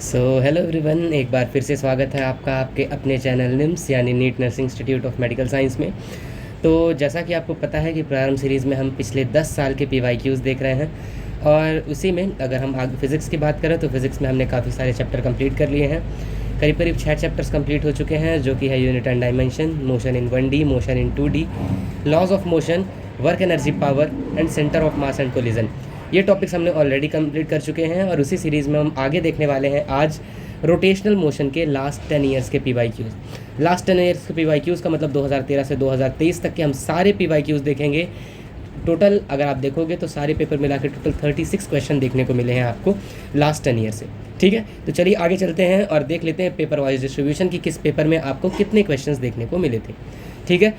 Hello everyone, एक बार फिर से स्वागत है आपका आपके अपने चैनल निम्स यानी NEET nursing institute of medical science में। तो जैसा कि आपको पता है कि प्रारंभ सीरीज़ में हम पिछले 10 साल के PYQs देख रहे हैं और उसी में अगर हम आगे फ़िज़िक्स की बात करें तो फ़िज़िक्स में हमने काफ़ी सारे चैप्टर कंप्लीट कर लिए हैं। करीब करीब 6 चैप्टर्स कंप्लीट हो चुके हैं, जो कि है unit and dimension, motion in 1D, motion in 2D, laws of motion, work energy power and centre of mass and collision. ये टॉपिक्स हमने ऑलरेडी कंप्लीट कर चुके हैं और उसी सीरीज़ में हम आगे देखने वाले हैं आज रोटेशनल मोशन के लास्ट 10 ईयर्स के PYQs। लास्ट 10 ईयर्स के PYQs का मतलब 2013 से 2023 तक के हम सारे PYQs देखेंगे। टोटल अगर आप देखोगे तो सारे पेपर मिला के टोटल 36 क्वेश्चन देखने को मिले हैं आपको लास्ट 10 ईयर से। ठीक है, तो चलिए आगे चलते हैं और देख लेते हैं पेपर वाइज डिस्ट्रीब्यूशन की किस पेपर में आपको कितने क्वेश्चंस देखने को मिले थे। ठीक है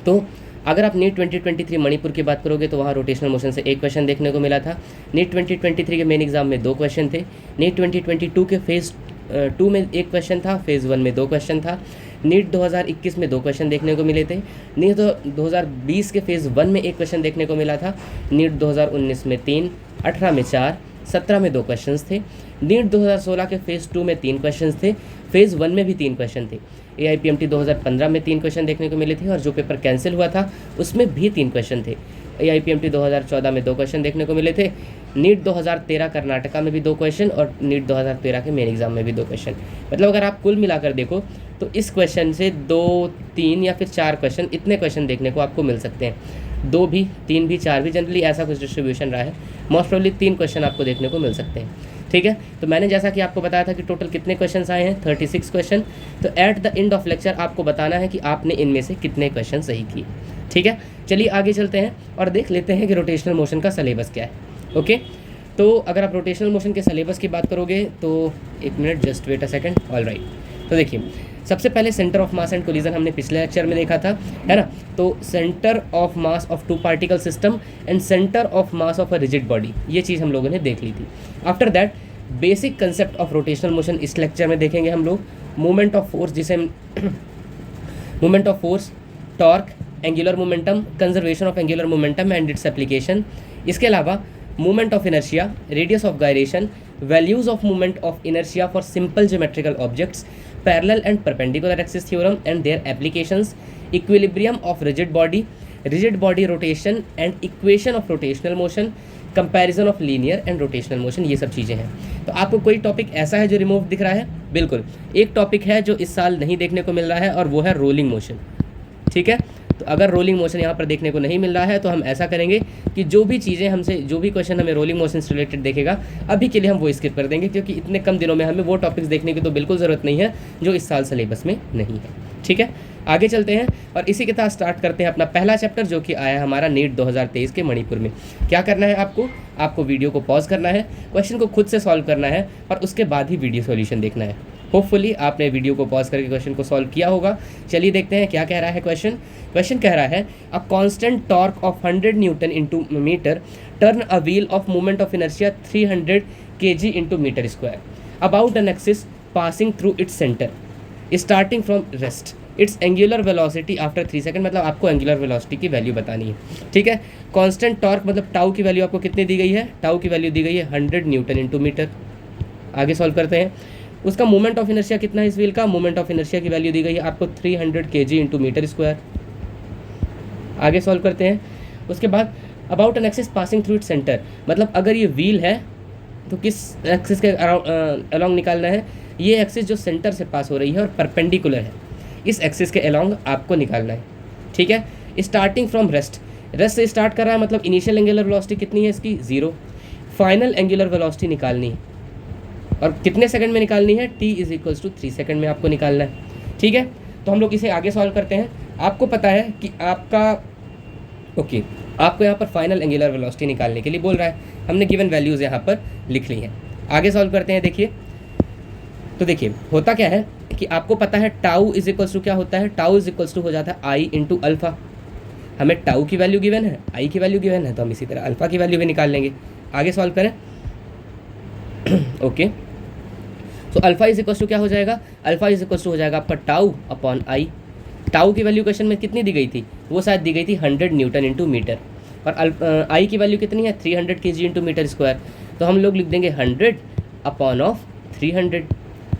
तो अगर आप नीट 2023 मणिपुर की बात करोगे तो वहाँ रोटेशनल मोशन से एक क्वेश्चन देखने को मिला था। नीट 2023 के मेन एग्जाम में 2 क्वेश्चन थे। नीट 2022 के फेज़ 2 में एक क्वेश्चन था, फेज़ 1 में 2 क्वेश्चन था। नीट 2021 में 2 क्वेश्चन देखने को मिले थे। नीट 2020 के फेज़ 1 में एक क्वेश्चन देखने को मिला था। नीट 2019 में 3, 18 में 4, 17 में 2 क्वेश्चंस थे। नीट 2016 के फेज़ 2 में 3 क्वेश्चंस थे, फेज़ 1 में भी 3 क्वेश्चन थे। AIPMT 2015 में 3 क्वेश्चन देखने को मिले थे और जो पेपर कैंसिल हुआ था उसमें भी 3 क्वेश्चन थे। AIPMT 2014 में 2 क्वेश्चन देखने को मिले थे। नीट 2013 कर्नाटका में भी 2 क्वेश्चन और नीट 2013 के मेन एग्जाम में भी 2 क्वेश्चन। मतलब अगर आप कुल मिलाकर देखो तो इस क्वेश्चन से 2, 3 या फिर 4 क्वेश्चन, इतने क्वेश्चन देखने को आपको मिल सकते हैं। 2 भी, 3 भी, 4 भी, जनरली ऐसा कुछ डिस्ट्रीब्यूशन रहा है। मोस्ट प्रोबेबली 3 क्वेश्चन आपको देखने को मिल सकते हैं। ठीक है, तो मैंने जैसा कि आपको बताया था कि टोटल कितने क्वेश्चंस आए हैं, 36 क्वेश्चन। तो at the end of lecture आपको बताना है कि आपने इनमें से कितने क्वेश्चन सही किए। ठीक है, चलिए आगे चलते हैं और देख लेते हैं कि रोटेशनल मोशन का सिलेबस क्या है। ओके, तो अगर आप रोटेशनल मोशन के सिलेबस की बात करोगे तो एक minute, just wait a second. All right, तो देखिए सबसे पहले centre of mass and collision हमने पिछले लेक्चर में देखा था, है ना। तो centre of mass of 2 particle system and centre of mass of a rigid body, ये चीज़ हम लोगों ने देख ली थी। After that basic concept of rotational motion इस लेक्चर में देखेंगे हम लोग। मूवमेंट ऑफ फोर्स, जिसे movement of force, torque, angular momentum, conservation of angular momentum and its application. इसके अलावा movement of inertia, radius of gyration, values of movement of inertia for simple geometrical objects, parallel and perpendicular axis theorem and their applications, equilibrium of rigid body rotation and equation of rotational motion, comparison of linear and rotational motion, ये सब चीज़ें हैं। तो आपको कोई topic ऐसा है जो रिमूव दिख रहा है? बिल्कुल, एक टॉपिक है जो इस साल नहीं देखने को मिल रहा है और वो है रोलिंग मोशन। ठीक है, तो अगर रोलिंग मोशन यहाँ पर देखने को नहीं मिल रहा है तो हम ऐसा करेंगे कि जो भी चीज़ें हमसे, जो भी क्वेश्चन हमें रोलिंग मोशन से रिलेटेड देखेगा अभी के लिए हम वो स्किप कर देंगे, क्योंकि इतने कम दिनों में हमें वो टॉपिक्स देखने की तो बिल्कुल ज़रूरत नहीं है जो इस साल सिलेबस में नहीं है। ठीक है, आगे चलते हैं और इसी के साथ स्टार्ट करते हैं अपना पहला चैप्टर, जो कि आया हमारा नीट 2023 के मणिपुर में। क्या करना है आपको वीडियो को पॉज करना है, क्वेश्चन को खुद से सॉल्व करना है और उसके बाद ही वीडियो सॉल्यूशन देखना है। होपफुली आपने वीडियो को पॉज करके क्वेश्चन को सॉल्व किया होगा। चलिए देखते हैं क्या कह रहा है क्वेश्चन कह रहा है a constant torque of 100 newton into metre turn a wheel of movement of inertia 300 kg into metre square about an axis passing through its centre starting from rest its angular velocity after 3 second. मतलब आपको angular velocity की value बतानी है। ठीक है, constant torque मतलब tau की value आपको कितनी दी गई है? टाउ की वैल्यू दी गई है 100 न्यूटन इंटू मीटर। आगे सॉल्व करते हैं। उसका मोमेंट ऑफ इनर्शिया कितना है इस व्हील का? मोमेंट ऑफ इनर्शिया की वैल्यू दी गई है आपको 300 kg इंटू मीटर स्क्वायर। आगे सॉल्व करते हैं। उसके बाद about an axis passing through its centre, मतलब अगर ये व्हील है तो किस एक्सिस के अलोंग निकालना है? ये एक्सिस जो सेंटर से पास हो रही है और परपेंडिकुलर है, इस एक्सिस के अलोंग आपको निकालना है। ठीक है, स्टार्टिंग फ्रॉम रेस्ट से स्टार्ट कर रहा है, मतलब इनिशियल एंगुलर वेलोसिटी कितनी है इसकी? 0। फाइनल एंगुलर वेलोसिटी निकालनी है और कितने सेकंड में निकालनी है? t = 3 सेकंड में आपको निकालना है। ठीक है, तो हम लोग इसे आगे सॉल्व करते हैं। आपको पता है कि आपको यहाँ पर फाइनल एंगुलर वेलोसिटी निकालने के लिए बोल रहा है। हमने गिवन वैल्यूज़ यहाँ पर लिख ली हैं। आगे सॉल्व करते हैं। देखिए, तो देखिए होता क्या है कि आपको पता है टाउ = क्या होता है? टाउ = हो जाता है I इंटू अल्फ़ा। हमें टाउ की वैल्यू गिवन है, I की वैल्यू गिवन है, तो हम इसी तरह अल्फ़ा की वैल्यू भी निकाल लेंगे। आगे सॉल्व करें। ओके, तो अल्फ़ा = क्या हो जाएगा? अल्फ़ा = हो जाएगा आपका टाउ अपॉन I। टाउ की वैल्यू क्वेश्चन में कितनी दी गई थी? वो शायद दी गई थी 100 न्यूटन इंटू मीटर और I की वैल्यू कितनी है? 300 kg इंटू मीटर स्क्वायर। तो हम लोग लिख देंगे 100 अपॉन ऑफ 300।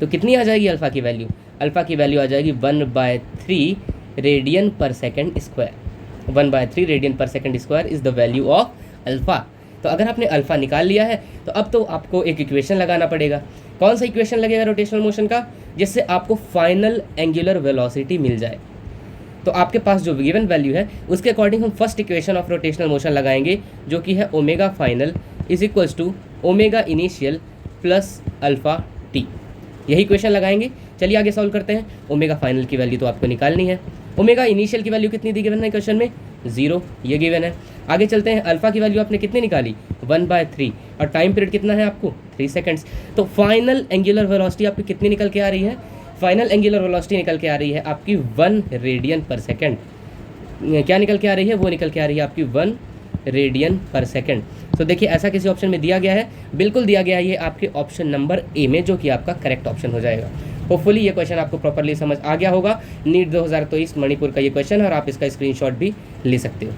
तो कितनी आ जाएगी अल्फ़ा की वैल्यू? अल्फ़ा की वैल्यू आ जाएगी 1/3 radian per second square. 1/3 radian per second square is the value of alpha. तो अगर आपने अल्फ़ा निकाल लिया है तो अब तो आपको एक इक्वेशन लगाना पड़ेगा। कौन सा इक्वेशन लगेगा रोटेशनल मोशन का? जिससे आपको फाइनल एंगुलर वेलोसिटी मिल जाए। तो आपके पास जो गिवन वैल्यू है उसके अकॉर्डिंग हम first equation of rotational motion लगाएंगे, जो कि है omega final is equals to omega initial plus alpha t. यही इक्वेशन लगाएंगे। चलिए आगे सॉल्व करते हैं। ओमेगा फाइनल की वैल्यू तो आपको निकालनी है। ओमेगा इनिशियल की वैल्यू कितनी दी गिवन है क्वेश्चन में? 0, ये गिवन है। आगे चलते हैं। अल्फ़ा की वैल्यू आपने कितनी निकाली? 1/3, और टाइम पीरियड कितना है आपको? 3 सेकंड्स। तो फाइनल एंगुलर वेलोसिटी आपकी कितनी निकल के आ रही है? फाइनल एंगुलर वेलोसिटी निकल के आ रही है आपकी 1 रेडियन पर सेकेंड। क्या निकल के आ रही है? वो निकल के आ रही है आपकी 1 रेडियन पर सेकेंड। तो देखिए ऐसा किसी ऑप्शन में दिया गया है? बिल्कुल दिया गया है ये आपके ऑप्शन नंबर ए में, जो कि आपका करेक्ट ऑप्शन हो जाएगा। होपफुली ये क्वेश्चन आपको प्रॉपर्ली समझ आ गया होगा। नीट 2023 मणिपुर का ये क्वेश्चन है और आप इसका स्क्रीनशॉट भी ले सकते हो।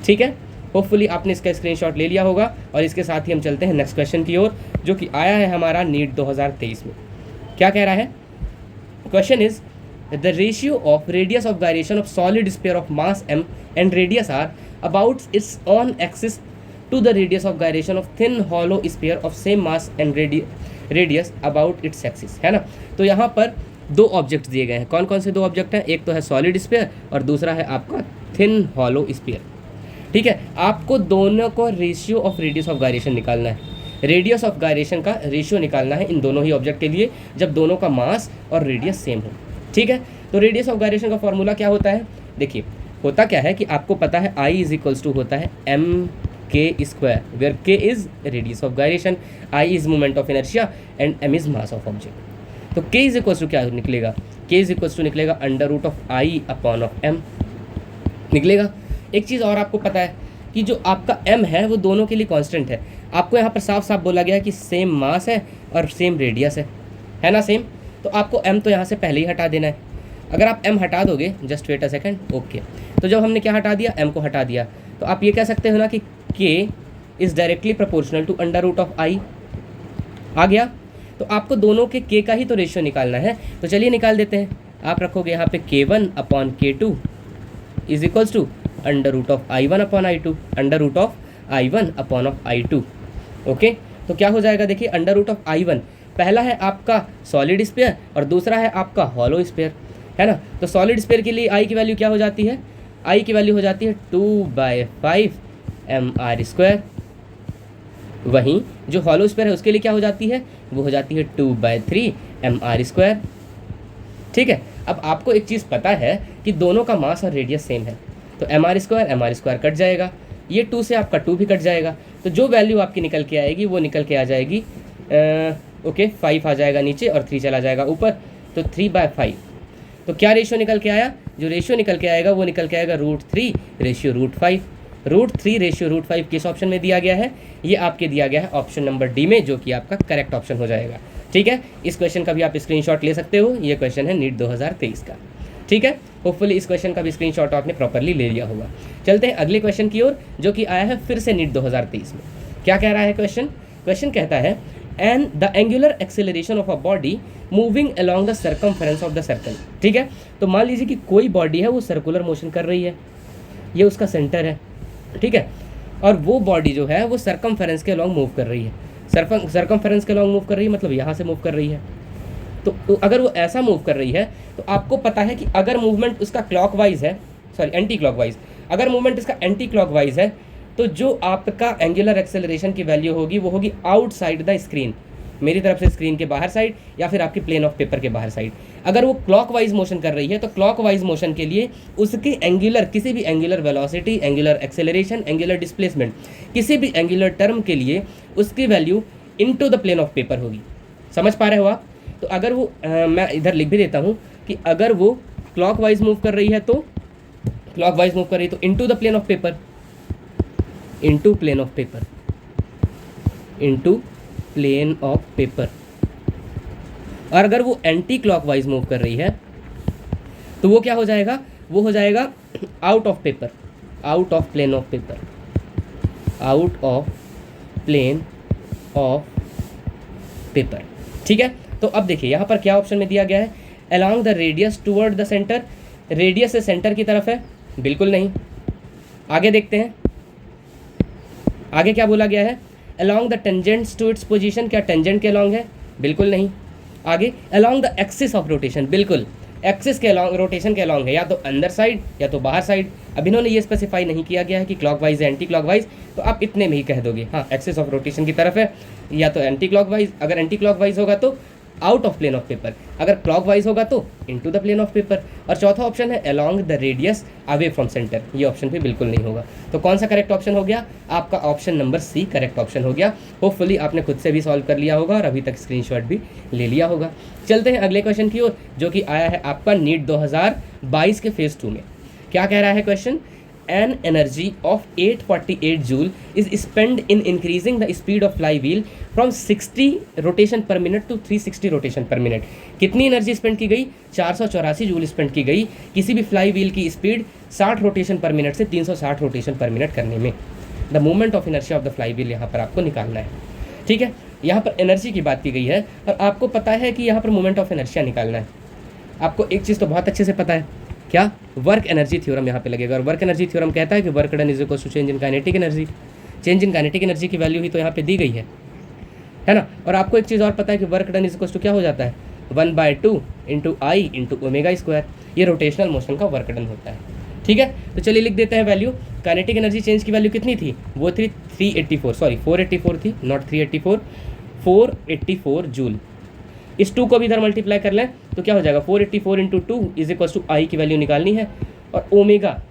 ठीक है, होपफुली आपने इसका स्क्रीनशॉट ले लिया होगा। और इसके साथ ही हम चलते हैं नेक्स्ट क्वेश्चन की ओर, जो कि आया है हमारा नीट 2023 में। क्या कह रहा है? Question is the ratio of radius of gyration of solid sphere of mass m and radius r about its own axis to the radius of gyration of thin hollow sphere of same mass and radius about its axis, है ना। तो यहाँ पर दो object दिए गए हैं। कौन कौन से दो ऑब्जेक्ट हैं? एक तो है सॉलिड स्फीयर और दूसरा है आपका थिन हॉलो स्फीयर। ठीक है, आपको दोनों को ratio of radius of gyration निकालना है। रेडियस ऑफ गायरेशन का रेशियो निकालना है इन दोनों ही ऑब्जेक्ट के लिए, जब दोनों का मास और रेडियस सेम हो। ठीक है, तो रेडियस ऑफ गायरेशन का फॉर्मूला क्या होता है? देखिए होता क्या है कि आपको पता है I इज इक्वल्स टू होता है mk square, where k is radius of gyration, I is moment of inertia and m is mass of object. तो k इज इक्वल्स टू क्या निकलेगा? k इज इक्वल्स टू निकलेगा under root of I upon of m निकलेगा। एक चीज़ और आपको पता है कि जो आपका m है वो दोनों के लिए कांस्टेंट है। आपको यहाँ पर साफ साफ बोला गया है कि सेम मास है और सेम रेडियस है ना सेम। तो आपको m तो यहाँ से पहले ही हटा देना है। अगर आप m हटा दोगे, just wait a second, okay. तो जब हमने क्या हटा दिया? m को हटा दिया। तो आप ये कह सकते हो ना कि k is directly proportional to under root of I। आ गया? तो आपको दोनों के k का ही तो रेशियो निकालना है। तो चलिए निकाल देते हैं। आप रखोगे यहाँ पे k1 upon k2 is equals to under root of I1 upon I2, under root of I1 upon of I2। Okay, तो क्या हो जाएगा? देखिए अंडर रूट ऑफ I1 पहला है आपका सॉलिड स्फीयर और दूसरा है आपका हॉलो स्फीयर, है ना। तो सॉलिड स्फीयर के लिए I की वैल्यू क्या हो जाती है? I की वैल्यू हो जाती है 2/5 mr²। वहीं जो हॉलो स्फीयर है उसके लिए क्या हो जाती है? वो हो जाती है 2/3 mr²। ठीक है, अब आपको एक चीज़ पता है कि दोनों का मास और रेडियस सेम है, तो mr² कट जाएगा, ये 2 से आपका 2 भी कट जाएगा। तो जो वैल्यू आपकी निकल के आएगी वो निकल के आ जाएगी ओके 5 आ जाएगा नीचे और 3 चला जाएगा ऊपर, तो 3/5। तो क्या रेशियो निकल के आया? जो रेशियो निकल के आएगा वो निकल के आएगा √3 रेशियो √5। √3 रेशियो √5 किस ऑप्शन में दिया गया है? ये आपके दिया गया है ऑप्शन नंबर डी में, जो कि आपका करेक्ट ऑप्शन हो जाएगा। ठीक है, इस क्वेश्चन का भी आप स्क्रीनशॉट ले सकते हो। ये क्वेश्चन है नीट 2023 का। ठीक है, होपफुली इस क्वेश्चन का भी स्क्रीनशॉट आपने प्रॉपर्ली ले लिया होगा। चलते हैं अगले क्वेश्चन की ओर, जो कि आया है फिर से नीट 2023 में। क्या कह रहा है क्वेश्चन? क्वेश्चन कहता है and the angular acceleration of a body moving along the circumference of the circle. ठीक है, तो मान लीजिए कि कोई बॉडी है वो सर्कुलर मोशन कर रही है, ये उसका सेंटर है। ठीक है, और वो बॉडी जो है वो सर्कमफेरेंस के अलॉन्ग मूव कर रही है। सर्कमफेरेंस के अलॉन्ग मूव कर रही है मतलब यहाँ से मूव कर रही है। तो अगर वो ऐसा मूव कर रही है तो आपको पता है कि अगर मूवमेंट उसका क्लॉकवाइज है, सॉरी एंटी क्लॉकवाइज, अगर मूवमेंट इसका एंटी क्लॉकवाइज है तो जो आपका एंगुलर एक्सेलरेशन की वैल्यू होगी वो होगी आउटसाइड द स्क्रीन, मेरी तरफ से स्क्रीन के बाहर साइड या फिर आपकी प्लेन ऑफ पेपर के बाहर साइड। अगर वो क्लॉकवाइज मोशन कर रही है तो क्लॉकवाइज मोशन के लिए उसके एंगुलर किसी भी angular velocity, angular acceleration, angular displacement, किसी भी एंगुलर टर्म के लिए उसकी value into the plane of paper होगी। समझ पा रहे हो आप? तो अगर वो मैं इधर लिख भी देता हूँ कि अगर वो क्लॉकवाइज मूव कर रही है तो क्लॉकवाइज मूव कर रही है तो into the plane of paper, into plane of paper, into plane of paper. और अगर वो एंटी क्लॉकवाइज मूव कर रही है तो वो क्या हो जाएगा? वो हो जाएगा out of paper, out of plane of paper, out of plane of paper. ठीक है, तो अब देखिए यहाँ पर क्या ऑप्शन में दिया गया है, along the radius toward the centre, radius से सेंटर की तरफ है, बिल्कुल नहीं। आगे देखते हैं, आगे क्या बोला गया है, along the tangents to its position, क्या टेंजेंट के अलोंग है, बिल्कुल नहीं। आगे along the axis of rotation, बिल्कुल एक्सिस के अलोंग, रोटेशन के अलोंग है, या तो अंदर साइड या तो बाहर साइड। अब इन्होंने ये स्पेसिफाई नहीं किया गया है कि क्लॉकवाइज या एंटी क्लॉकवाइज, तो आप इतने में ही कह दोगे हाँ एक्सिस ऑफ रोटेशन की तरफ है, या तो एंटी क्लॉकवाइज, अगर एंटी क्लॉकवाइज होगा तो out of plane of paper, अगर क्लॉकवाइज होगा तो into the plane of paper. और चौथा ऑप्शन है along the radius away from centre, ये ऑप्शन भी बिल्कुल नहीं होगा। तो कौन सा करेक्ट ऑप्शन हो गया, आपका option number C correct option हो गया। होपफुली आपने खुद से भी सॉल्व कर लिया होगा और अभी तक स्क्रीनशॉट भी ले लिया होगा। चलते हैं अगले क्वेश्चन की ओर, जो कि आया है आपका नीट 2022 के फेज 2 में। क्या कह रहा है question, an energy of 848 joule is spent in increasing the speed of flywheel from 60 rotation per minute to 360 rotation per minute। कितनी एनर्जी स्पेंड की गई, 484 जूल स्पेंड की गई किसी भी फ्लाई व्हील की स्पीड 60 रोटेशन पर मिनट से 360 रोटेशन पर मिनट करने में। The moment of inertia of the fly wheel यहाँ पर आपको निकालना है। ठीक है, यहाँ पर एनर्जी की बात की गई है और आपको पता है कि यहाँ पर मोमेंट ऑफ इनर्शिया निकालना है। आपको एक चीज़ तो बहुत अच्छे से पता है, क्या, वर्क एनर्जी थ्योरम यहाँ पे लगेगा। और वर्क एनर्जी थ्योरम कहता है कि work done is equal to change in kinetic energy. Change in kinetic energy की वैल्यू ही तो यहाँ पे दी गई है ना। और आपको एक चीज़ और पता है कि work done is equal to क्या हो जाता है, 1/2 into I into omega square, ये रोटेशनल मोशन का वर्क डन होता है। ठीक है, तो चलिए लिख देते हैं वैल्यू। काइनेटिक एनर्जी चेंज की वैल्यू कितनी थी, वो थी 484 थी, नॉट 384, 484 जूल। इस 2 को भी इधर मल्टीप्लाई कर लें तो क्या हो जाएगा, 484 इंटू 2 इज इक्वल टू आई की वैल्यू निकालनी है और ओमेगा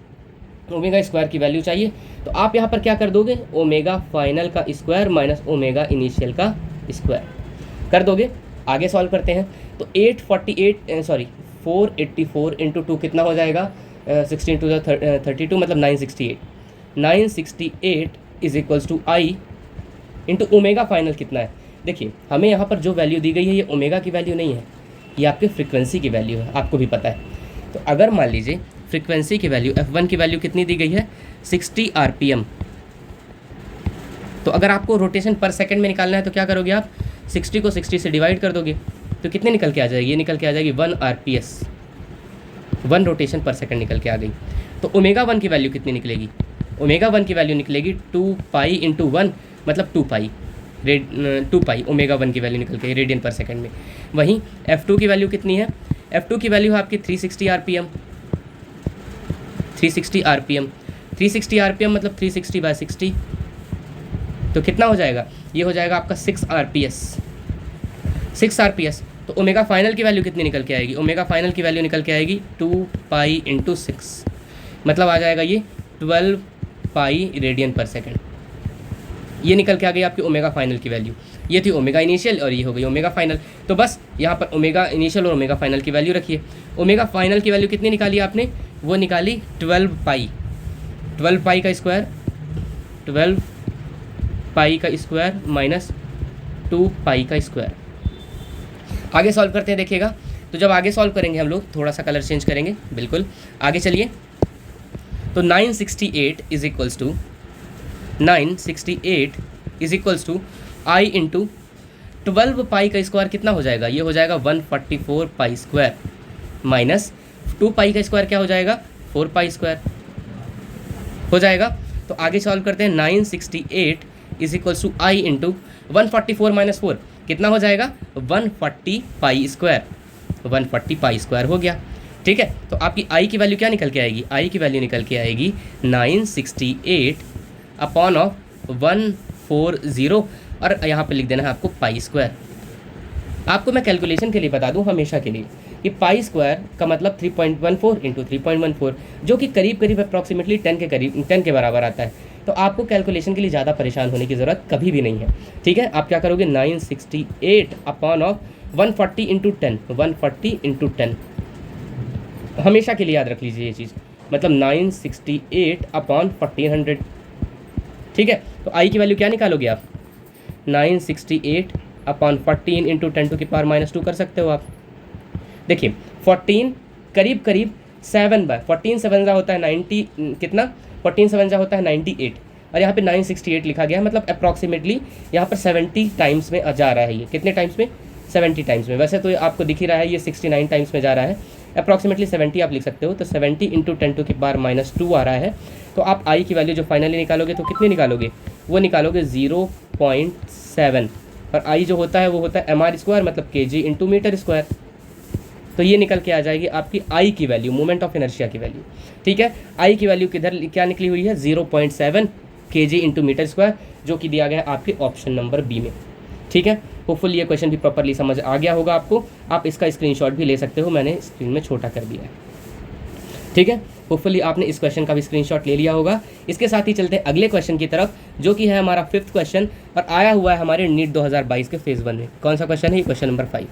स्क्वायर की वैल्यू चाहिए। तो आप यहाँ पर क्या कर दोगे, ओमेगा फाइनल का स्क्वायर माइनस ओमेगा इनिशियल का स्क्वायर कर दोगे। आगे सॉल्व करते हैं तो 484 इंटू 2 कितना हो जाएगा, 16 टू 32 मतलब 968 is equals to I into omega final कितना है। देखिए हमें यहाँ पर जो वैल्यू दी गई है ये ओमेगा की वैल्यू नहीं है, ये आपके फ्रीक्वेंसी की वैल्यू है, आपको भी पता है। तो अगर मान लीजिए फ्रीक्वेंसी की वैल्यू f1 की वैल्यू कितनी दी गई है, 60 rpm, तो अगर आपको रोटेशन पर सेकंड में निकालना है तो क्या करोगे आप, 60 को 60 से डिवाइड कर दोगे तो कितने निकल के आ जाएगी, ये निकल के आ जाएगी 1 rps, 1 रोटेशन पर सेकंड निकल के आ गई। तो ओमेगा 1 की वैल्यू कितनी निकलेगी, ओमेगा 1 की वैल्यू निकलेगी 2 पाई इंटू 1 मतलब 2 पाई ओमेगा 1 की वैल्यू निकल के रेडियन पर सेकंड में। वहीं f2 की वैल्यू कितनी है, f2 की वैल्यू है आपकी 360 rpm, 360 rpm मतलब 360/60, तो कितना हो जाएगा, ये हो जाएगा आपका 6 rps। तो ओमेगा फाइनल की वैल्यू कितनी निकल के आएगी, ओमेगा फाइनल की वैल्यू निकल के आएगी 2 पाई इंटू 6 मतलब आ जाएगा ये 12 पाई रेडियन पर सेकंड। ये निकल के आ गई आपकी ओमेगा फाइनल की वैल्यू। ये थी ओमेगा इनिशियल और ये हो गई ओमेगा फाइनल। तो बस यहाँ पर ओमेगा इनिशियल और ओमेगा फाइनल की वैल्यू रखिए। ओमेगा फाइनल की वैल्यू कितनी निकाली आपने, वो निकाली 12 पाई का स्क्वायर, 12 पाई का स्क्वायर माइनस 2 पाई का स्क्वायर। आगे सॉल्व करते हैं, देखिएगा। तो जब आगे सॉल्व करेंगे हम लोग थोड़ा सा कलर चेंज करेंगे, बिल्कुल आगे चलिए। तो 968 is equals to I into 12 pi का स्क्वायर कितना हो जाएगा, ये हो जाएगा 144 पाई स्क्वायर माइनस 2 पाई का स्क्वायर क्या हो जाएगा, 4 पाई स्क्वायर हो जाएगा। तो आगे सॉल्व करते हैं, 968 is equals to I into 144 minus 4 कितना हो जाएगा, 140 पाई स्क्वायर, 140 पाई स्क्वायर हो गया। ठीक है, तो आपकी आई की वैल्यू क्या निकल के आएगी, आई की वैल्यू निकल के आएगी 968 अपॉन ऑफ 140 और यहाँ पे लिख देना है आपको पाई स्क्वायर। आपको मैं कैलकुलेशन के लिए बता दूँ हमेशा के लिए कि पाई स्क्वायर का मतलब 3.14 इंटू 3.14 जो कि करीब करीब अप्रॉक्सीमेटली 10 के बराबर आता है। तो आपको कैलकुलेशन के लिए ज़्यादा परेशान होने की ज़रूरत कभी भी नहीं है। ठीक है, आप क्या करोगे, 968 अपॉन ऑफ 140 इंटू 10, 140 इंटू 10 हमेशा के लिए याद रख लीजिए ये चीज़, मतलब 968 अपॉन 1400। ठीक है, तो आई की वैल्यू क्या निकालोगे आप, 968 अपॉन 14 इंटू 10 टू की पावर -2 कर सकते हो आप। देखिए 14 करीब करीब 7/14 7 जा होता है 90 कितना, 14 7 जा होता है 98 और यहाँ पे 968 लिखा गया है, मतलब अप्रॉक्सीमेटली यहाँ पर 70 टाइम्स में जा रहा है। ये कितने टाइम्स में? 70 टाइम्स में। वैसे तो ये आपको दिख ही रहा है ये 69 टाइम्स में जा रहा है, अप्रॉक्सीमेटली 70 आप लिख सकते हो। तो 70 इंटू 10⁻⁻2 आ रहा है। तो आप आई की वैल्यू जो फाइनली निकालोगे तो कितनी निकालोगे? वो निकालोगे 0.7, और आई जो होता है वो होता है mr², मतलब kg इंटू मीटर स्क्वायर। तो ये निकल के आ जाएगी आपकी आई की वैल्यू, मोमेंट ऑफ इनर्शिया की वैल्यू। ठीक है, आई की वैल्यू किधर क्या निकली हुई है? 0.7 kg इंटू मीटर स्क्वायर, जो कि दिया गया है आपके ऑप्शन नंबर बी में। ठीक है, होपफुली ये क्वेश्चन भी प्रॉपरली समझ आ गया होगा आपको। आप इसका स्क्रीनशॉट भी ले सकते हो, मैंने स्क्रीन में छोटा कर दिया है। ठीक है, होपफुली आपने इस क्वेश्चन का भी स्क्रीनशॉट ले लिया होगा। इसके साथ ही चलते हैं अगले क्वेश्चन की तरफ, जो कि है हमारा 5th क्वेश्चन, और आया हुआ है हमारे नीट 2022 के फेज़ 1 में। कौन सा क्वेश्चन है? Question number 5।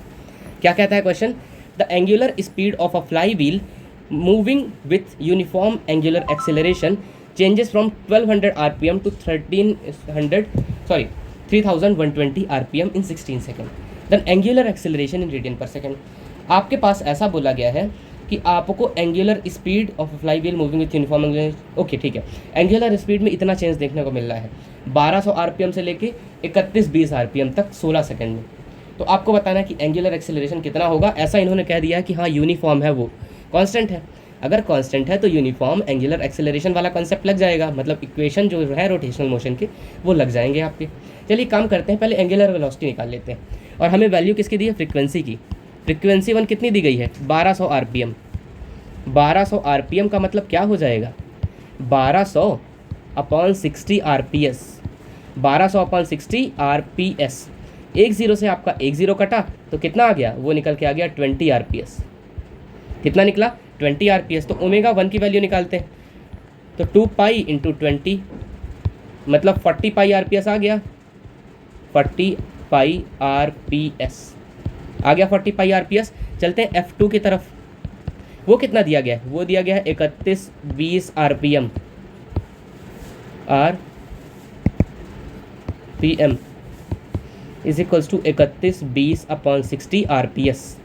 क्या कहता है question? The angular speed of a flywheel moving with uniform angular acceleration changes from 1200 RPM to 3120 RPM in 16 second. Then angular acceleration in radian per second. आपके पास ऐसा बोला गया है कि आपको angular speed of flywheel moving with uniform angular, okay ठीक है, एंगुलर स्पीड में इतना चेंज देखने को मिल रहा है 1200 RPM से लेके 3120 RPM तक 16 सेकंड में। तो आपको बताना है कि एंगुलर एक्सेलरेशन कितना होगा। ऐसा इन्होंने कह दिया है कि हाँ यूनिफॉर्म है, वो कांस्टेंट है। अगर कांस्टेंट है तो यूनिफॉर्म एंगुलर एक्सेलरेशन वाला कॉन्सेप्ट लग जाएगा, मतलब इक्वेशन जो है रोटेशनल मोशन के वो लग जाएंगे आपके। चलिए काम करते हैं, पहले एंगुलर वेलोसिटी निकाल लेते हैं। और हमें वैल्यू किसकी दी है? फ्रीक्वेंसी की। फ्रीक्वेंसी 1 कितनी दी गई है? 1200 RPM। 1200 RPM का मतलब क्या हो जाएगा? 1200/60 RPS। 1200/60 RPS। एक जीरो से आपका एक जीरो कटा तो कितना आ गया? वो निकल के आ गया 20 RPS। कितना निकला? 20 RPS। तो ω1 की वैल्यू निकालते हैं, तो 2 पाई इंटू 20 मतलब 40 पाई RPS आ गया। 40 पाई RPS आ गया, 40 पाई RPS। चलते हैं F2 की तरफ। वो कितना दिया गया है? वो दिया गया है 3120 RPM is equals to 3120/60 RPS।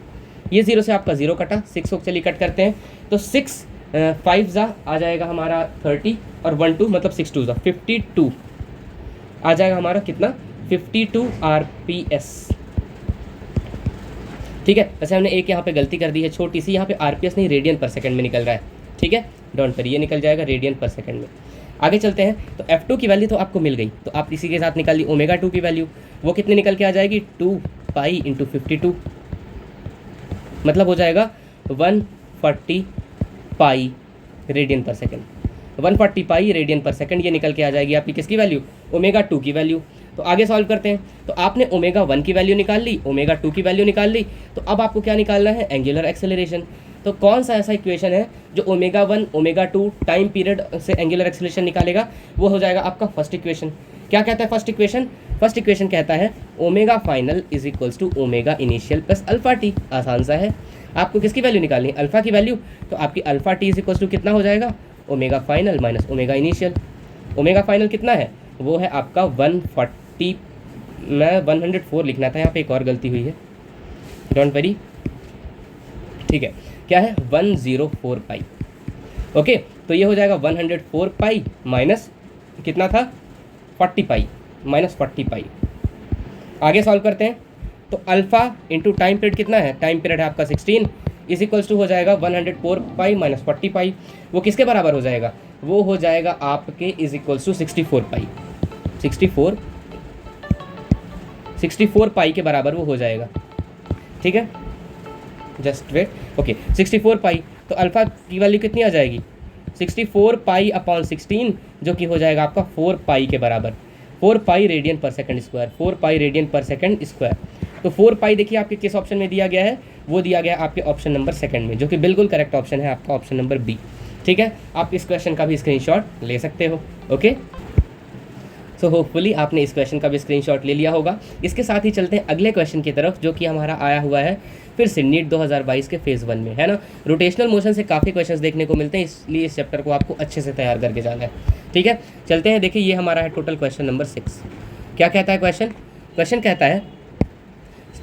ये जीरो से आपका जीरो कटा, 6 को चलिए कट करते हैं, तो 6 5 जा आ जाएगा हमारा 30, और 1 2 मतलब 6 2 जा 52 आ जाएगा हमारा कितना? 52 RPS। ठीक है, वैसे हमने एक यहाँ पे गलती कर दी है छोटी सी, यहाँ पे RPS नहीं रेडियन पर सेकंड में निकल रहा है। ठीक है, डोंट वरी, ये निकल जाएगा रेडियन पर सेकंड में। आगे चलते हैं, तो F2 की वैल्यू तो आपको मिल गई, तो आप इसी के साथ निकाल ली ω2 की वैल्यू। वो कितने निकल के आ जाएगी? 2 पाई इंटू 52, मतलब हो जाएगा 140 पाई रेडियन पर सेकंड। 140 पाई रेडियन पर सेकंड ये निकल के आ जाएगी आपकी किसकी वैल्यू? ω2 की वैल्यू। तो आगे सॉल्व करते हैं, तो आपने ω1 की वैल्यू निकाल ली, ω2 की वैल्यू निकाल ली, तो अब आपको क्या निकालना है? Angular acceleration. तो कौन सा ऐसा इक्वेशन है जो ω1 ω2 टाइम पीरियड से एंगुलर एक्सेलरेशन निकालेगा? वो हो जाएगा आपका फर्स्ट इक्वेशन। क्या कहता है फर्स्ट इक्वेशन? फर्स्ट इक्वेशन कहता है omega final is equals to omega initial plus alpha t. आसान सा है, आपको किसकी वैल्यू निकालनी है? अल्फा की वैल्यू। तो आपकी alpha t is equals to कितना हो जाएगा? Omega final minus omega initial. Omega final कितना है? वो है आपका 140, मैं 104 लिखना था, यहाँ पे एक और गलती हुई है, डोंट वरी। ठीक है, क्या है? 104 पाई। ओके, तो ये हो जाएगा 104 पाई माइनस कितना था? 40 पाई माइनस 40 पाई। आगे सॉल्व करते हैं, तो अल्फा इंटू टाइम पीरियड कितना है? टाइम पीरियड है आपका 16 इज इक्वल्स टू हो जाएगा 104 पाई माइनस 40 पाई। वो किसके बराबर हो जाएगा? वो हो जाएगा आपके इज इक्वल्स टू 64 पाई। 64 पाई के बराबर वो हो जाएगा। ठीक है, जस्ट वेट। ओके, 64 पाई, तो अल्फा की वैल्यू कितनी आ जाएगी? 64 पाई अपॉन 16, जो कि हो जाएगा आपका 4 पाई के बराबर। 4 पाई रेडियन पर सेकंड स्क्वायर, 4 पाई रेडियन पर सेकंड स्क्वायर। तो 4 पाई देखिए आपके किस ऑप्शन में दिया गया है? वो दिया गया आपके ऑप्शन नंबर सेकंड में, जो कि बिल्कुल करेक्ट ऑप्शन है आपका ऑप्शन नंबर बी। ठीक है, आप इस क्वेश्चन का भी स्क्रीनशॉट ले सकते हो। ओके, सो होपफुली आपने इस क्वेश्चन का भी स्क्रीनशॉट ले लिया होगा। इसके साथ ही चलते हैं अगले क्वेश्चन की तरफ, जो कि हमारा आया हुआ है फिर से नीट 2022 के फेज़ 1 में, है ना। रोटेशनल मोशन से काफ़ी क्वेश्चंस देखने को मिलते हैं, इसलिए इस चैप्टर को आपको अच्छे से तैयार करके जाना है। ठीक है, चलते हैं। देखिए, ये हमारा है टोटल क्वेश्चन नंबर 6। क्या कहता है क्वेश्चन? क्वेश्चन कहता है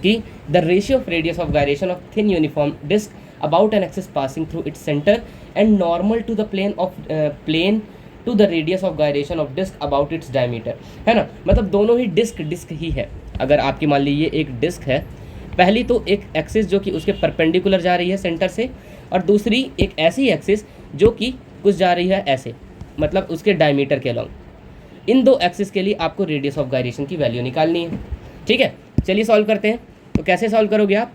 कि the ratio of radius of gyration of thin uniform disc about an axis passing through its centre and normal to the plane to the radius of gyration of disc about its diameter, है ना। मतलब दोनों ही disc ही है। अगर आपकी मान लीजिए एक डिस्क है, पहली तो एक एक्सिस जो कि उसके परपेंडिकुलर जा रही है सेंटर से, और दूसरी एक ऐसी एक्सिस जो कि कुछ जा रही है ऐसे, मतलब उसके डायमीटर के अलॉन्ग। इन दो एक्सिस के लिए आपको रेडियस ऑफ गायरेशन की वैल्यू निकालनी है, ठीक है। चलिए सॉल्व करते हैं। तो कैसे सॉल्व करोगे आप,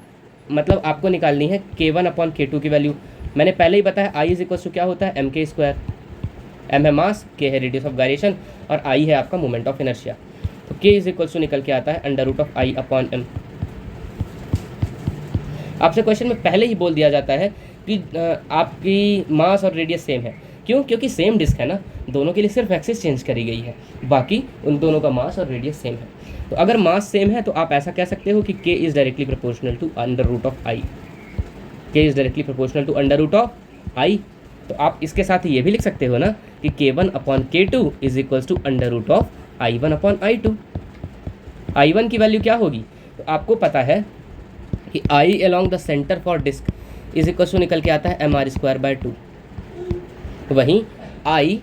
मतलब आपको निकालनी है K1/K2 की वैल्यू। मैंने पहले ही बताया I इज इक्वल टू क्या होता है, mk²। m है मास, k है रेडियस ऑफ गायरेशन, और I है आपका मोमेंट ऑफ इनर्शिया। तो k इज इक्वल टू निकल के आता है √I/m। आपसे क्वेश्चन में पहले ही बोल दिया जाता है कि आपकी मास और रेडियस सेम है। क्यों? क्योंकि सेम डिस्क है ना, दोनों के लिए सिर्फ एक्सिस चेंज करी गई है, बाकी उन दोनों का मास और रेडियस सेम है। तो अगर मास सेम है तो आप ऐसा कह सकते हो कि k is directly proportional to √I। k is directly proportional to √I। तो आप इसके साथ ये भी लिख सकते हो ना कि K1/K2 is equals to √I1/I2। I1 की वैल्यू क्या होगी, तो आपको पता है कि I along the centre for disc is equals to निकल के आता है mr²/2। वहीं I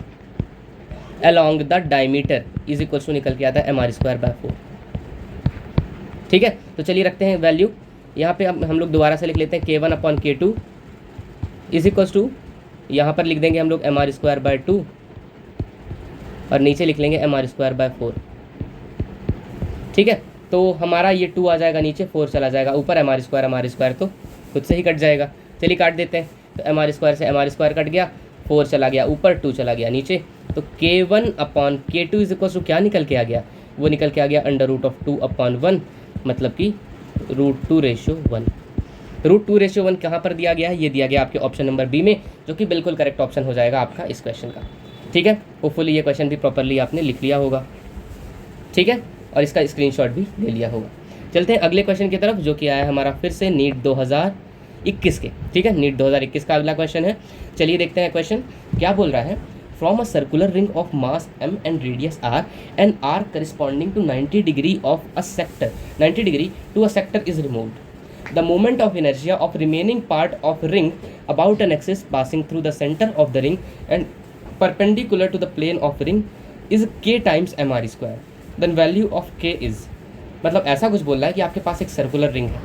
along the diameter is equals to निकल के आता है mr²/4। ठीक है, तो चलिए रखते हैं वैल्यू यहाँ पे। अब हम लोग दोबारा से लिख लेते हैं K1/K2 इज इक्वल्स टू, यहाँ पर लिख देंगे हम लोग mr²/2 और नीचे लिख लेंगे mr²/4। ठीक है, तो हमारा ये 2 आ जाएगा नीचे, 4 चला जाएगा ऊपर, mr² तो खुद से ही कट जाएगा। चलिए काट देते हैं। तो mr² से mr² कट गया, 4 चला गया ऊपर, 2 चला गया नीचे। तो K1/K2 इज इक्वल टू क्या निकल के आ गया, वो निकल के आ गया √2/1, मतलब कि √2:1। √2:1 कहाँ पर दिया गया है, ये दिया गया आपके ऑप्शन नंबर बी में, जो कि बिल्कुल करेक्ट ऑप्शन हो जाएगा आपका इस क्वेश्चन का। ठीक है, होपफुली ये क्वेश्चन भी प्रॉपरली आपने लिख लिया होगा। ठीक है, और इसका स्क्रीनशॉट भी ले लिया होगा। चलते हैं अगले क्वेश्चन की तरफ, जो कि आया हमारा फिर से नीट 2021 के। ठीक है, नीट 2021 का अगला क्वेश्चन है। चलिए देखते हैं क्वेश्चन क्या बोल रहा है। From a circular ring of mass m and radius r, an arc corresponding to 90 degree of a sector, 90 degree to a sector is removed. The moment of inertia of remaining part of ring about an axis passing through the center of the ring and perpendicular to the plane of ring is k times mr square. Then value of k is, मतलब ऐसा कुछ बोल रहा है कि आपके पास एक circular ring है।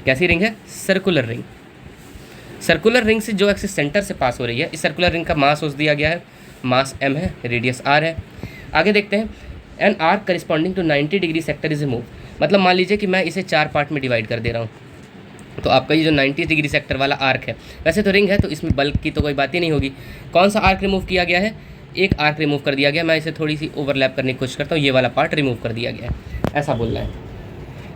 कैसी रिंग है? Circular ring. सर्कुलर रिंग से जो एक्सिस सेंटर से पास हो रही है, इस सर्कुलर रिंग का मास उस दिया गया है, मास m है, रेडियस r है। आगे देखते हैं, an arc corresponding to 90 degree sector is remove. मतलब मान लीजिए कि मैं इसे 4 पार्ट में डिवाइड कर दे रहा हूँ, तो आपका ये जो 90 डिग्री सेक्टर वाला आर्क है, वैसे तो रिंग है तो इसमें बल्क की तो कोई बात ही नहीं होगी। कौन सा आर्क रिमूव किया गया है? एक आर्क रिमूव कर दिया गया। मैं इसे थोड़ी सी ओवरलैप करने की कोशिश करता हूँ, ये वाला पार्ट रिमूव कर दिया गया है, ऐसा बोल रहा है।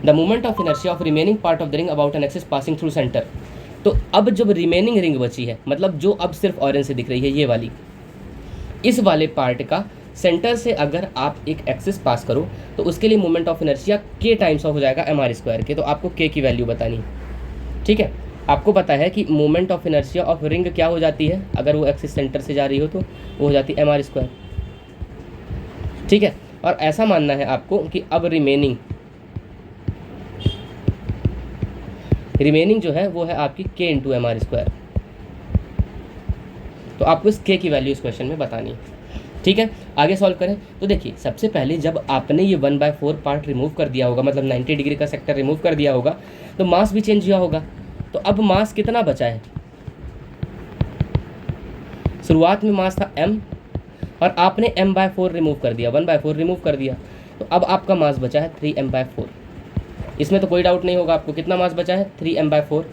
The moment of inertia of remaining part of the ring about an axis passing through centre. तो अब जब रिमेनिंग रिंग बची है, मतलब जो अब सिर्फ ऑरेंज से दिख रही है, ये वाली, इस वाले पार्ट का सेंटर से अगर आप एक एक्सिस पास करो तो उसके लिए moment of inertia k times of हो जाएगा mr स्क्वायर के। तो आपको k की वैल्यू बतानी है। ठीक है, आपको पता है कि moment of inertia of ring क्या हो जाती है, अगर वो एक्सिस सेंटर से जा रही हो तो वो हो जाती है mr स्क्वायर। ठीक है, और ऐसा मानना है आपको कि अब रिमेनिंग जो है वो है आपकी k इंटू mr स्क्वायर। तो आपको इस k की वैल्यू इस क्वेश्चन में बतानी है। ठीक है, आगे सॉल्व करें। तो देखिए, सबसे पहले जब आपने ये 1/4 पार्ट रिमूव कर दिया होगा, मतलब 90 डिग्री का सेक्टर रिमूव कर दिया होगा, तो मास भी चेंज हुआ होगा। तो अब मास कितना बचा है? शुरुआत में मास था m और आपने m/4 रिमूव कर दिया, 1/4 रिमूव कर दिया, तो अब आपका मास बचा है 3m/4। इसमें तो कोई डाउट नहीं होगा आपको, कितना मास बचा है? 3m/4।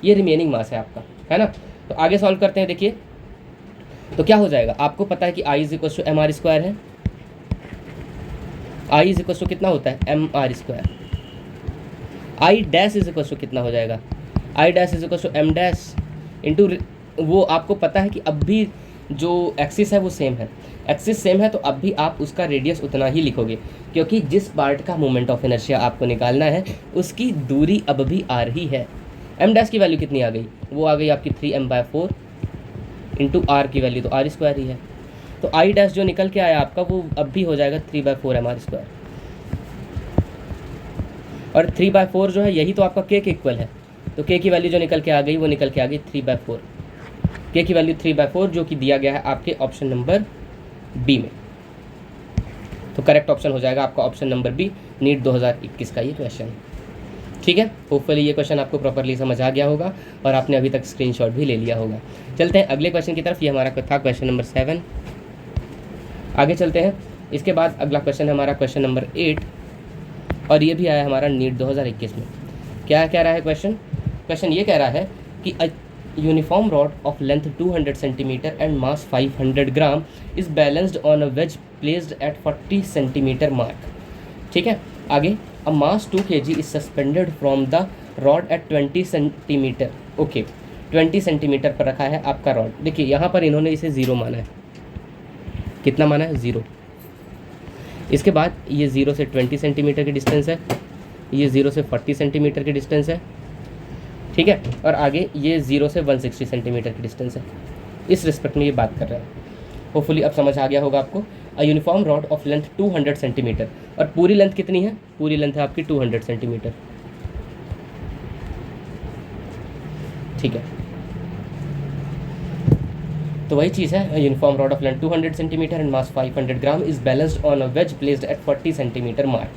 ये रिमेनिंग मास है आपका, है ना। तो आगे सॉल्व करते हैं। देखिए तो क्या हो जाएगा, आपको पता है कि I is equal to mr square है। I इज इक्वल टू कितना होता है? mr square. I dash is equal to कितना हो जाएगा? I dash is equal to m dash into, वो आपको पता है कि अब भी जो एक्सिस है वो सेम है। एक्सिस सेम है तो अब भी आप उसका रेडियस उतना ही लिखोगे, क्योंकि जिस पार्ट का मोमेंट ऑफ इनर्शिया आपको निकालना है उसकी दूरी अब भी आ रही है। m डैश की वैल्यू कितनी आ गई? वो आ गई आपकी 3m/4 इंटू आर की वैल्यू तो r स्क्वायर ही है। तो I डैश जो निकल के आया आपका वो अब भी हो जाएगा 3/4 mr स्क्वायर। और 3/4 जो है यही तो आपका k के इक्वल है। तो k की वैल्यू जो निकल के आ गई वो निकल के आ गई 3/4। के की वैल्यू 3/4 जो कि दिया गया है आपके ऑप्शन नंबर बी में। तो करेक्ट ऑप्शन हो जाएगा आपका ऑप्शन नंबर बी, नीट 2021 का ये क्वेश्चन। ठीक है, होपफुली ये क्वेश्चन आपको प्रॉपरली समझ आ गया होगा और आपने अभी तक स्क्रीनशॉट भी ले लिया होगा। चलते हैं अगले क्वेश्चन की तरफ। ये हमारा था क्वेश्चन नंबर 7। आगे चलते हैं। इसके बाद अगला क्वेश्चन है हमारा क्वेश्चन नंबर 8 और ये भी आया हमारा नीट 2021 में। क्या कह रहा है क्वेश्चन? क्वेश्चन ये कह रहा है कि a uniform rod of length 200 centimetre and mass 500 gram is balanced on a wedge placed at 40 centimetre mark. ठीक है, आगे a mass 2 kg is suspended from the rod at 20 centimetre. Okay, 20 centimetre पर रखा है आपका रॉड। देखिए यहाँ पर इन्होंने इसे 0 माना है। कितना माना है? 0। इसके बाद ये 0 से 20 सेंटीमीटर की डिस्टेंस है, ये 0 से 40 सेंटीमीटर की डिस्टेंस है। ठीक है, और आगे ये 0 से 160 सेंटीमीटर की डिस्टेंस है। इस रिस्पेक्ट में ये बात कर रहे हैं। होपफुली अब समझ आ गया होगा आपको। अ uniform rod of length 200 centimetre, और पूरी लेंथ कितनी है? पूरी लेंथ है आपकी 200 सेंटीमीटर। ठीक है, तो वही चीज़ है। Uniform rod of length 200 centimetre and mass 500 gram is balanced on a wedge placed at 40 centimetre mark.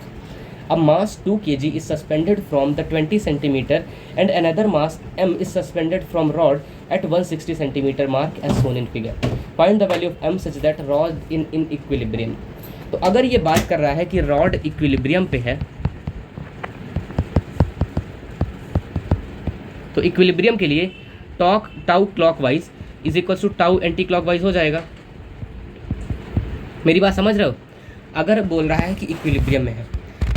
A mass 2 kg is suspended from the 20 centimeter and another mass m is suspended from rod at 160 centimeter mark as shown in figure. Find the value of m such that rod in equilibrium. तो अगर ये बात कर रहा है कि rod equilibrium पे है, तो इक्विलिब्रियम के लिए tau clockwise is equal to tau anti clockwise हो जाएगा। मेरी बात समझ रहे हो? अगर बोल रहा है कि इक्विलिब्रियम में है,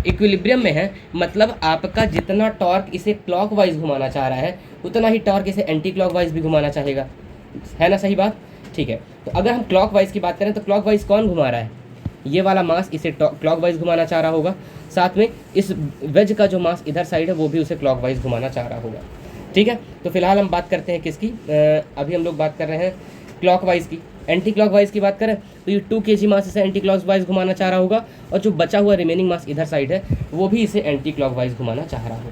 इक्विलिब्रियम में है मतलब आपका जितना टॉर्क इसे क्लॉकवाइज घुमाना चाह रहा है उतना ही टॉर्क इसे एंटी क्लॉकवाइज भी घुमाना चाहेगा, है ना? सही बात। ठीक है, तो अगर हम क्लॉकवाइज की बात करें तो क्लॉकवाइज कौन घुमा रहा है? ये वाला मास इसे क्लॉकवाइज घुमाना चाह रहा होगा, साथ में इस वेज का जो मास इधर साइड है वो भी उसे क्लॉकवाइज घुमाना चाह रहा होगा। ठीक है, तो फिलहाल हम बात करते हैं किसकी? अभी हम लोग बात कर रहे हैं क्लॉकवाइज की। एंटी क्लॉकवाइज की बात करें तो ये 2 kg मास इसे एंटी क्लॉकवाइज घुमाना चाह रहा होगा, और जो बचा हुआ रिमेनिंग मास इधर साइड है वो भी इसे एंटी क्लॉकवाइज घुमाना चाह रहा होगा।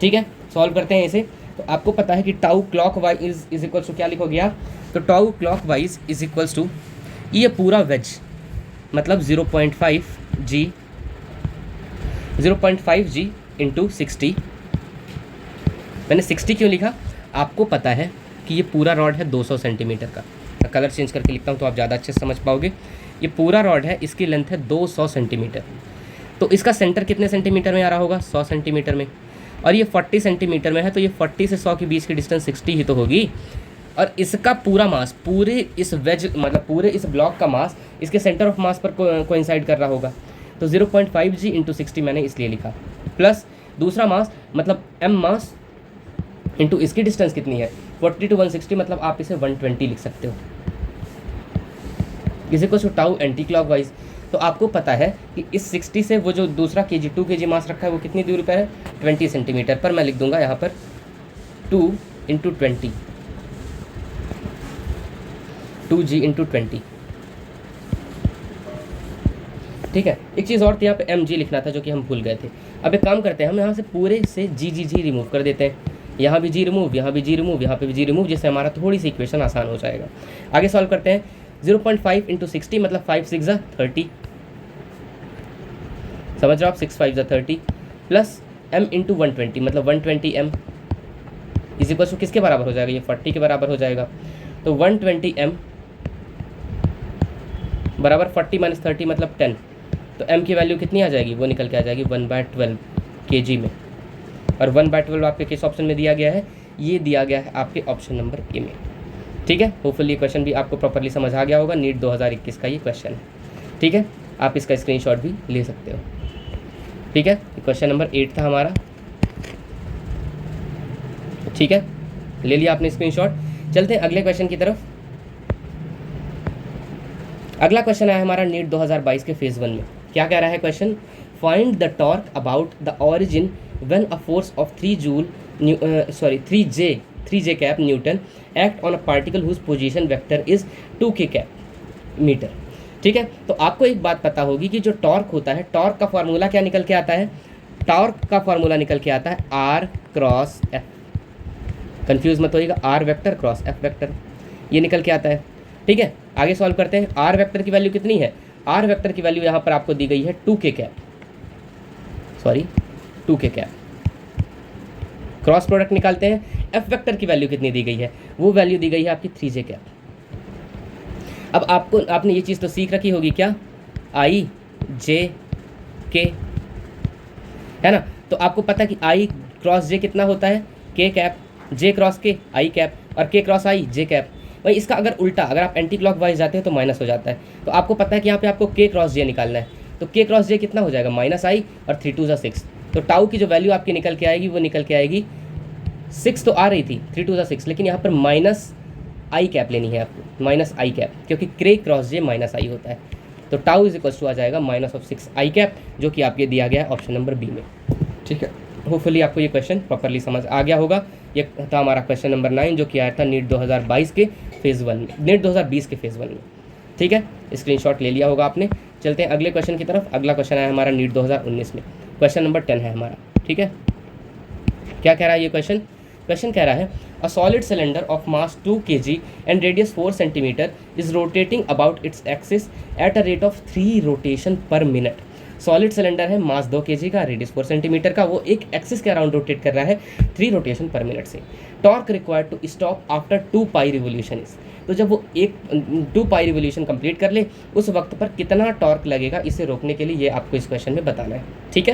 ठीक है, सॉल्व करते हैं इसे। तो आपको पता है कि tau clockwise is equals to क्या लिखोगे आप? तो tau clockwise is equals to ये पूरा वेज मतलब 0.5 g इंटू 60। मैंने 60 क्यों लिखा? आपको पता है कि ये पूरा रॉड है 200 सेंटीमीटर का। मैं कलर चेंज करके लिखता हूँ तो आप ज़्यादा अच्छे से समझ पाओगे। ये पूरा रॉड है, इसकी लेंथ है 200 सेंटीमीटर। तो इसका सेंटर कितने सेंटीमीटर में आ रहा होगा? 100 सेंटीमीटर में। और ये 40 सेंटीमीटर में है, तो ये 40 से 100 के बीच की डिस्टेंस 60 ही तो होगी। और इसका पूरा मास पूरे इस वेज मतलब पूरे इस ब्लॉक का मास इसके सेंटर ऑफ मास पर कोइंसाइड कर रहा होगा। तो 0.5 g इंटू 60 मैंने इसलिए लिखा, प्लस दूसरा मास मतलब m मास इंटू इसकी डिस्टेंस कितनी है 40 to 160, मतलब आप इसे 120 लिख सकते हो। इसी को टाउ एंटी क्लॉकवाइज। तो आपको पता है कि इस 60 से वो जो दूसरा kg 2 kg मास रखा है वो कितनी दूरी पर है? 20 सेंटीमीटर पर। मैं लिख दूंगा यहाँ पर 2 इंटू 20, 2g इंटू 20। ठीक है, एक चीज़ और थी, यहाँ पे mg लिखना था जो कि हम भूल गए थे। अब एक काम करते हैं, हम यहाँ से पूरे से g रिमूव कर देते हैं। यहाँ भी g रिमूव, यहाँ भी g रिमूव, यहाँ पे भी g रिमूव, जिससे हमारा थोड़ी सी इक्वेशन आसान हो जाएगा। आगे सॉल्व करते हैं। 0.5 इंटू 60 मतलब 5 6 30, समझ रहे हो आप? 6 5 30 प्लस m इंटू 120 मतलब 120 m इज इक्वल टू किसके बराबर हो जाएगा? ये 40 के बराबर हो जाएगा। तो 120 m बराबर 40 माइनस 30 मतलब 10। तो m की वैल्यू कितनी आ जाएगी? वो निकल के आ जाएगी 1/12 kg में। और 1/12 आपके किस ऑप्शन में दिया गया है? ये दिया गया है आपके ऑप्शन नंबर ए में। ठीक है, होपफुली ये क्वेश्चन भी आपको प्रॉपरली समझ आ गया होगा। नीट 2021 का ये क्वेश्चन है। ठीक है, आप इसका स्क्रीनशॉट भी ले सकते हो। ठीक है, क्वेश्चन नंबर 8 था हमारा। ठीक है, ले लिया आपने स्क्रीनशॉट। चलते हैं अगले क्वेश्चन की तरफ। अगला क्वेश्चन है हमारा नीट 2022 के फेज 1 में। क्या कह रहा है question? Find the torque about the origin when a force of 3J cap newton act on a particle whose position vector is 2k cap metre. ठीक है, तो आपको एक बात पता होगी कि जो टॉर्क होता है, टॉर्क का फार्मूला क्या निकल के आता है? टॉर्क का फार्मूला निकल के आता है R क्रॉस F। कंफ्यूज मत होइएगा, R vector cross F vector. ये निकल के आता है। ठीक है, आगे सॉल्व करते हैं। आर वेक्टर की वैल्यू कितनी है? आर वेक्टर की वैल्यू यहाँ पर आपको दी गई है 2k cap, sorry 2k cap. Cross product निकालते हैं। एफ वेक्टर की वैल्यू कितनी दी गई है? वो वैल्यू दी गई है आपकी 3j कैप। अब आपने ये चीज़ तो सीख रखी होगी क्या, आई जे के, है ना। तो आपको पता है कि आई क्रॉस जे कितना होता है, के कैप, जे क्रॉस के आई कैप, और के क्रॉस आई जे कैप। भाई इसका अगर उल्टा, अगर आप एंटी क्लॉक वाइज जाते हैं तो माइनस हो जाता है। तो आपको पता है कि यहाँ पे आपको के क्रॉस जे निकालना है। तो के क्रॉस जे कितना हो जाएगा, माइनस आई और 3 2 6। तो टाउ की जो वैल्यू आपकी निकल के आएगी वो निकल के आएगी 6 तो आ रही थी, 3 2 6, लेकिन यहाँ पर माइनस आई कैप लेनी है आपको, माइनस आई कैप, क्योंकि के क्रॉस जे माइनस आई होता है। तो टाउ इज इक्वल्स टू आ जाएगा -6 आई कैप, जो कि आपके दिया गया है ऑप्शन नंबर बी में। ठीक है, होपफुली आपको ये क्वेश्चन प्रॉपरली समझ आ गया होगा। ये था हमारा क्वेश्चन नंबर 9 जो कि आया था नीट 2022 के फेज़ 1 में, नीट 2020 के फेज़ 1 में। ठीक है, स्क्रीनशॉट ले लिया होगा आपने। चलते हैं अगले क्वेश्चन की तरफ। अगला क्वेश्चन है हमारा नीट 2019 में, क्वेश्चन नंबर 10 है हमारा। ठीक है, क्या कह रहा है ये क्वेश्चन? क्वेश्चन कह रहा है a solid cylinder of mass 2 kg and radius 4 centimetre is rotating about its axis at a rate of 3 rotation पर मिनट। सॉलिड सिलेंडर है, मास 2 kg का, रेडियस 4 सेंटीमीटर का, वो एक एक्सिस के अराउंड रोटेट कर रहा है 3 रोटेशन पर मिनट से। Torque required to stop after 2 pi revolution is. तो जब वो 2 पाई रिवोल्यूशन कंप्लीट कर ले उस वक्त पर कितना टॉर्क लगेगा इसे रोकने के लिए, ये आपको इस क्वेश्चन में बताना है। ठीक है।